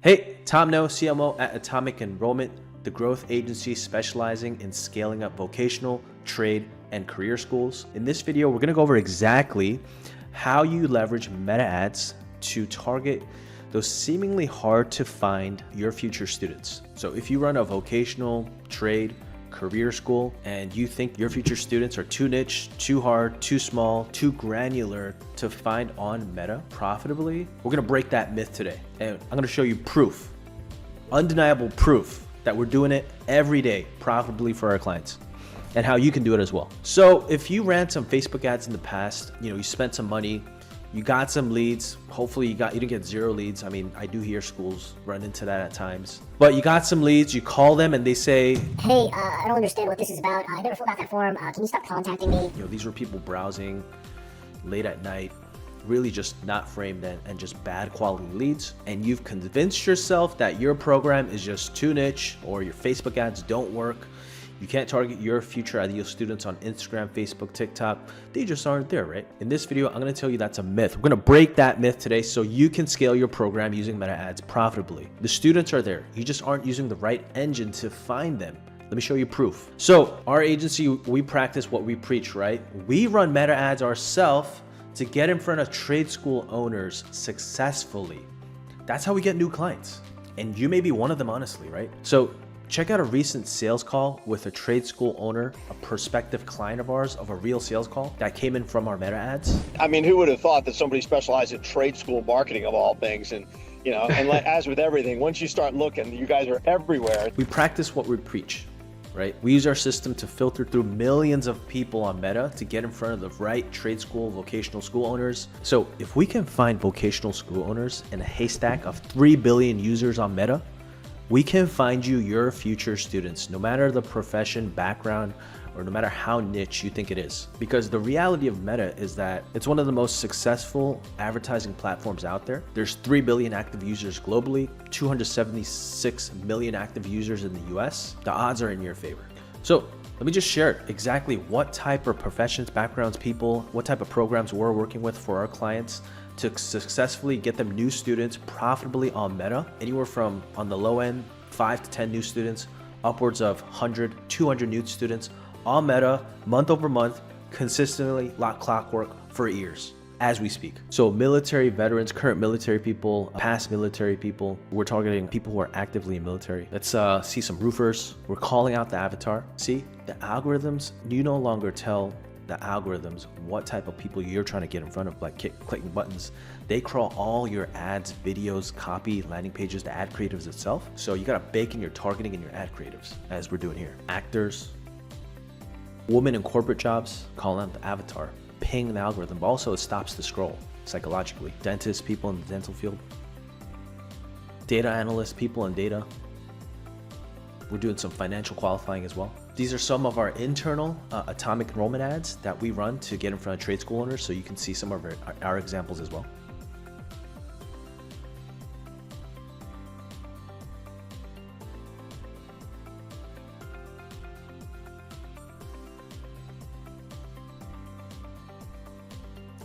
Hey, Tom No, CMO at Atomic Enrollment, the growth agency specializing in scaling up vocational, trade, and career schools. In this video, we're gonna go over exactly how you leverage meta ads to target those seemingly hard to find your future students. So if you run a vocational, trade, career school, and you think your future students are too niche, too hard, too small, too granular to find on Meta profitably, we're gonna break that myth today. And I'm gonna show you proof, undeniable proof that we're doing it every day profitably for our clients and how you can do it as well. So if you ran some Facebook ads in the past, you spent some money, you got some leads. Hopefully you didn't get 0 leads. I mean, I do hear schools run into that at times. But you got some leads, you call them and they say, hey, I don't understand what this is about. I never filled out that form. Can you stop contacting me? These were people browsing late at night, really just not framed and just bad quality leads. And you've convinced yourself that your program is just too niche or your Facebook ads don't work. You can't target your future ideal students on Instagram, Facebook, TikTok. They just aren't there, right? In this video, I'm gonna tell you that's a myth. We're gonna break that myth today so you can scale your program using meta ads profitably. The students are there. You just aren't using the right engine to find them. Let me show you proof. So our agency, we practice what we preach, right? We run meta ads ourselves to get in front of trade school owners successfully. That's how we get new clients. And you may be one of them, honestly, right? So check out a recent sales call with a trade school owner, a prospective client of ours, of a real sales call that came in from our meta ads. I mean, who would have thought that somebody specialized in trade school marketing of all things? And, and as with everything, once you start looking, you guys are everywhere. We practice what we preach, right? We use our system to filter through millions of people on Meta to get in front of the right trade school, vocational school owners. So if we can find vocational school owners in a haystack of 3 billion users on Meta, we can find you your future students, no matter the profession, background, or no matter how niche you think it is. Because the reality of Meta is that it's one of the most successful advertising platforms out there. There's 3 billion active users globally, 276 million active users in the US. The odds are in your favor. So let me just share exactly what type of professions, backgrounds, people, what type of programs we're working with for our clients to successfully get them new students profitably on Meta, anywhere from on the low end, 5 to 10 new students, upwards of 100, 200 new students on Meta, month over month, consistently, like clockwork for years as we speak. So military veterans, current military people, past military people, we're targeting people who are actively in military. Let's see some roofers. We're calling out the avatar. See, the algorithms, you no longer tell the algorithms what type of people you're trying to get in front of, like clicking buttons. They crawl all your ads, videos, copy, landing pages, the ad creatives itself. So you gotta bake in your targeting and your ad creatives, as we're doing here. Actors, women in corporate jobs, calling out the avatar, ping the algorithm, but also it stops the scroll psychologically. Dentists, people in the dental field, data analysts, people in data. We're doing some financial qualifying as well. These are some of our internal Atomic enrollment ads that we run to get in front of trade school owners, so you can see some of our examples as well.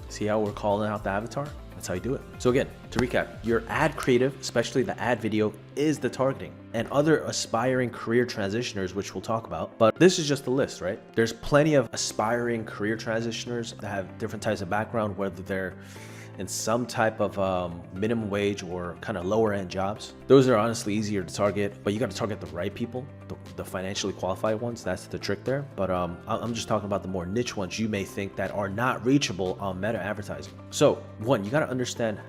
See how we're calling out the avatar? That's how you do it. So again, to recap, your ad creative, especially the ad video, is the targeting, and other aspiring career transitioners, which we'll talk about. But this is just the list, right? There's plenty of aspiring career transitioners that have different types of background, whether they're in some type of minimum wage or kind of lower end jobs. Those are honestly easier to target, but you got to target the right people, the financially qualified ones. That's the trick there. But I'm just talking about the more niche ones you may think that are not reachable on Meta advertising. So one, you got to understand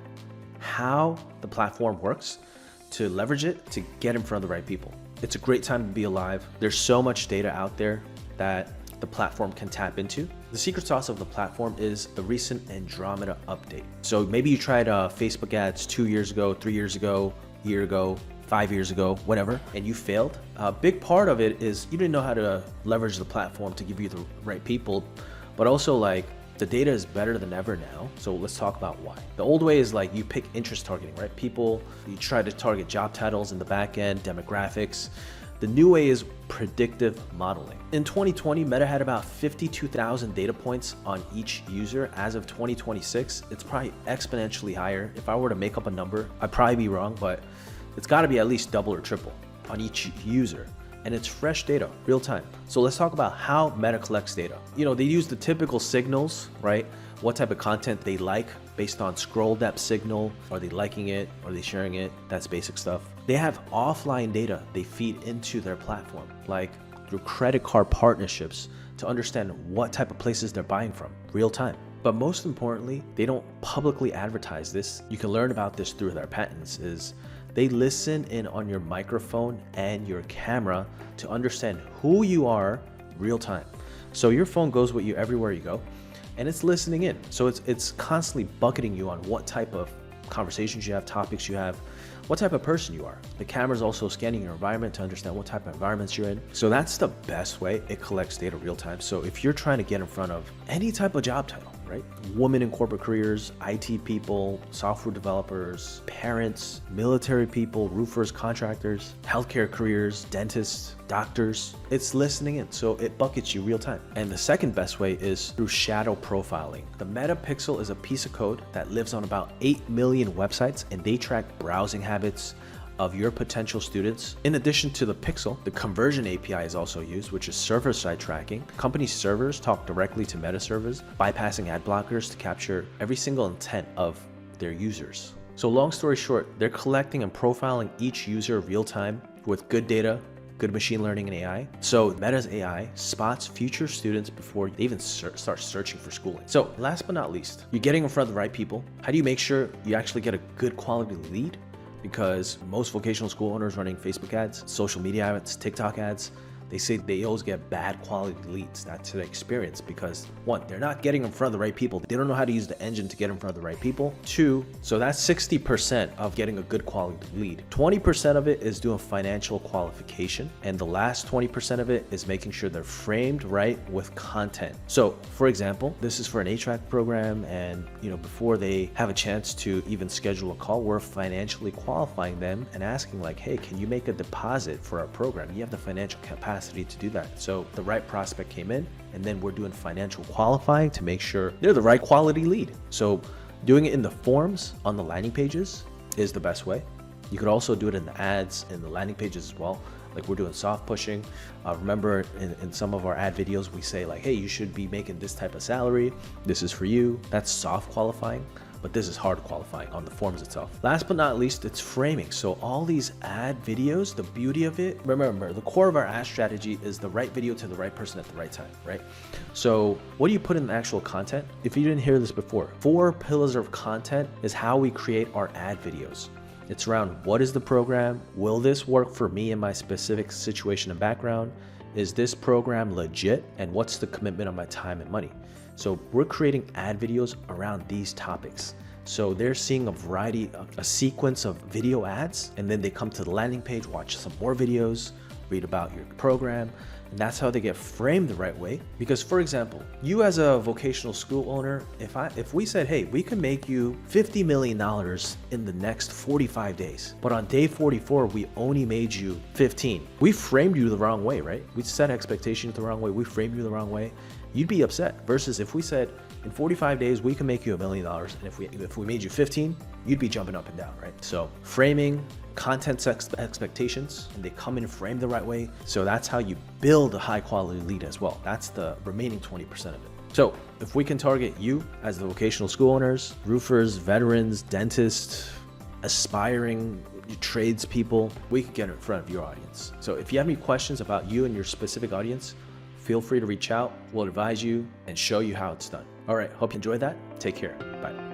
how the platform works to leverage it to get in front of the right people. It's a great time to be alive. There's so much data out there that the platform can tap into. The secret sauce of the platform is the recent Andromeda update. So maybe you tried Facebook ads 2 years ago, 3 years ago, year ago, 5 years ago, whatever, and you failed. A big part of it is you didn't know how to leverage the platform to give you the right people, but also like the data is better than ever now. So let's talk about why. The old way is like you pick interest targeting, right? People, you try to target job titles in the back end, demographics. The new way is predictive modeling. In 2020, Meta had about 52,000 data points on each user. As of 2026, it's probably exponentially higher. If I were to make up a number, I'd probably be wrong, but it's got to be at least double or triple on each user. And it's fresh data, real time. So let's talk about how Meta collects data. They use the typical signals, right? What type of content they like based on scroll depth signal. Are they liking it? Are they sharing it? That's basic stuff. They have offline data they feed into their platform, like through credit card partnerships, to understand what type of places they're buying from, real time. But most importantly, they don't publicly advertise this. You can learn about this through their patents. Is they listen in on your microphone and your camera to understand who you are real time. So your phone goes with you everywhere you go, and it's listening in. So it's constantly bucketing you on what type of conversations you have, topics you have, what type of person you are. The camera's also scanning your environment to understand what type of environments you're in. So that's the best way it collects data real time. So if you're trying to get in front of any type of job title, right? Women in corporate careers, IT people, software developers, parents, military people, roofers, contractors, healthcare careers, dentists, doctors, it's listening in. So it buckets you real time. And the second best way is through shadow profiling. The Meta Pixel is a piece of code that lives on about 8 million websites, and they track browsing habits of your potential students. In addition to the Pixel, the Conversion API is also used, which is server-side tracking. Company servers talk directly to Meta servers, bypassing ad blockers to capture every single intent of their users. So long story short, they're collecting and profiling each user real time with good data, good machine learning and AI. So Meta's AI spots future students before they even start searching for schooling. So last but not least, you're getting in front of the right people. How do you make sure you actually get a good quality lead? Because most vocational school owners running Facebook ads, social media ads, TikTok ads, they say they always get bad quality leads. That's their experience because one, they're not getting in front of the right people. They don't know how to use the engine to get in front of the right people. Two, so that's 60% of getting a good quality lead. 20% of it is doing financial qualification. And the last 20% of it is making sure they're framed right with content. So for example, this is for an HVAC program, and before they have a chance to even schedule a call, we're financially qualifying them and asking like, hey, can you make a deposit for our program? You have the financial capacity to do that. So the right prospect came in, and then we're doing financial qualifying to make sure they're the right quality lead. So doing it in the forms on the landing pages is the best way. You could also do it in the ads in the landing pages as well. Like we're doing soft pushing. Remember in some of our ad videos, we say like, hey, you should be making this type of salary. This is for you. That's soft qualifying. But this is hard qualifying on the forms itself. Last but not least, it's framing. So all these ad videos, the beauty of it, remember, the core of our ad strategy is the right video to the right person at the right time, right? So what do you put in the actual content? If you didn't hear this before, 4 pillars of content is how we create our ad videos. It's around what is the program? Will this work for me in my specific situation and background? Is this program legit? And what's the commitment of my time and money? So we're creating ad videos around these topics. So they're seeing a variety, a sequence of video ads, and then they come to the landing page, watch some more videos, read about your program, and that's how they get framed the right way. Because for example, you as a vocational school owner, if we said, hey, we can make you $50 million in the next 45 days, but on day 44, we only made you 15. We framed you the wrong way, right? We set expectations the wrong way. We framed you the wrong way. You'd be upset. Versus if we said in 45 days, we can make you $1 million. And if we made you 15, you'd be jumping up and down, right? So framing, content expectations, and they come in framed the right way. So that's how you build a high quality lead as well. That's the remaining 20% of it. So if we can target you as the vocational school owners, roofers, veterans, dentists, aspiring tradespeople, we can get in front of your audience. So if you have any questions about you and your specific audience, feel free to reach out. We'll advise you and show you how it's done. All right, hope you enjoyed that. Take care. Bye.